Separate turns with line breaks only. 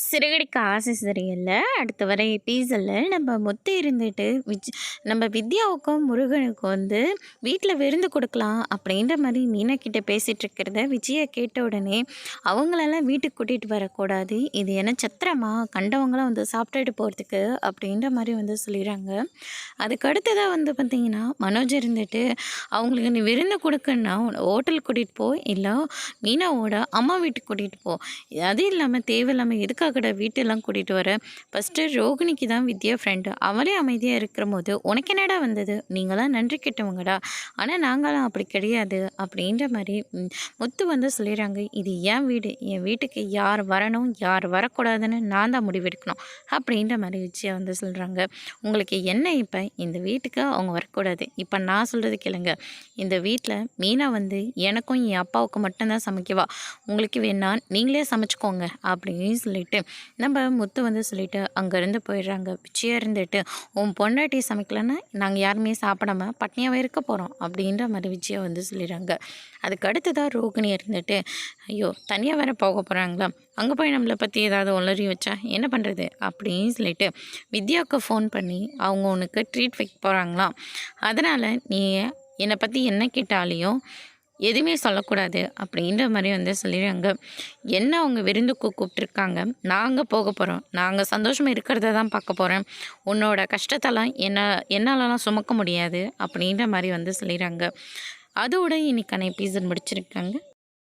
சிறகடிக்க ஆசை சீரியல்ல அடுத்து வர எபிசோடில் நம்ம முத்து இருந்துட்டு நம்ம வித்யாவுக்கும் முருகனுக்கும் வந்து வீட்டில் விருந்து கொடுக்கலாம் அப்படின்ற மாதிரி மீனா கிட்ட பேசிகிட்டு இருக்கிறத விஜயை கேட்ட உடனே அவங்களெல்லாம் வீட்டுக்கு கூட்டிகிட்டு வரக்கூடாது, இது என்ன சத்திரமா கண்டவங்களாம் வந்து சாப்பிட்டுட்டு போகிறதுக்கு அப்படின்ற மாதிரி வந்து சொல்லிடுறாங்க. அதுக்கு அடுத்ததாக வந்து பார்த்திங்கன்னா மனோஜ் இருந்துட்டு அவங்களுக்கு நீ விருந்து கொடுக்கணுன்னா ஹோட்டலுக்கு கூட்டிகிட்டு போ, இல்லை மீனாவோட அம்மா வீட்டுக்கு கூட்டிகிட்டு போ, அது இல்லாமல் தேவையில்லாமல் எதுக்காக வீட்டெல்லாம் கூட்டிகிட்டு வர, ஃபஸ்ட்டு ரோகிணிக்கு தான் வித்யா ஃப்ரெண்டு, அவளே அமைதியாக இருக்கிற போது உனக்கு என்னடா வந்தது, நீங்களாம் நன்றி கெட்டவங்கடா, ஆனால் நாங்களாம் அப்படி கிடையாது அப்படின்ற மாதிரி முத்து வந்து சொல்லிடுறாங்க. இது என் வீடு, என் வீட்டுக்கு யார் வரணும் யார் வரக்கூடாதுன்னு நான் தான் முடிவெடுக்கணும் அப்படின்ற மாதிரி விஜயா வந்து சொல்கிறாங்க. உங்களுக்கு என்ன இப்போ இந்த வீட்டுக்கு அவங்க வரக்கூடாது, இப்போ நான் சொல்கிறது கேளுங்க, இந்த வீட்டில் மீனா வந்து எனக்கும் என் அப்பாவுக்கு மட்டும்தான் சமைக்கவா, உங்களுக்கு வேணா நீங்களே சமைச்சிக்கோங்க அப்படின்னு சொல்லிட்டு நம்ம முத்து வந்து சொல்லிட்டு அங்கேருந்து போயிடுறாங்க. விஜயா இருந்துட்டு உன் பொண்டாட்டி சமைக்கலன்னா நாங்கள் யாருமே சாப்பிடாம பட்னியாகவே இருக்க போகிறோம் அப்படின்ற மாதிரி விஜயா வந்து சொல்லிடுறாங்க. அதுக்கு அடுத்ததாக ரோகிணி இருந்துட்டு ஐயோ தனியாக வேற போக போகிறாங்களா, அங்கே போய் நம்மளை பற்றி ஏதாவது உளறி வச்சா என்ன பண்ணுறது அப்படின்னு சொல்லிட்டு வித்யாவுக்கு ஃபோன் பண்ணி அவங்க உனக்கு ட்ரீட் வைக்க போகிறாங்களாம், அதனால் நீ என்னை பற்றி என்ன கேட்டாலையும் எதுவுமே சொல்லக்கூடாது அப்படின்ற மாதிரி வந்து சொல்லிடுறாங்க. என்ன அவங்க விருந்துக்கு கூப்பிட்ருக்காங்க, நாங்கள் போக போகிறோம், நாங்கள் சந்தோஷமாக இருக்கிறத தான் பார்க்க போகிறேன், உன்னோட கஷ்டத்தெல்லாம் என்னாலலாம் சுமக்க முடியாது அப்படின்ற மாதிரி வந்து சொல்லிடுறாங்க. அதோட இன்றைக்கான எபிசோட் முடிச்சிருக்காங்க.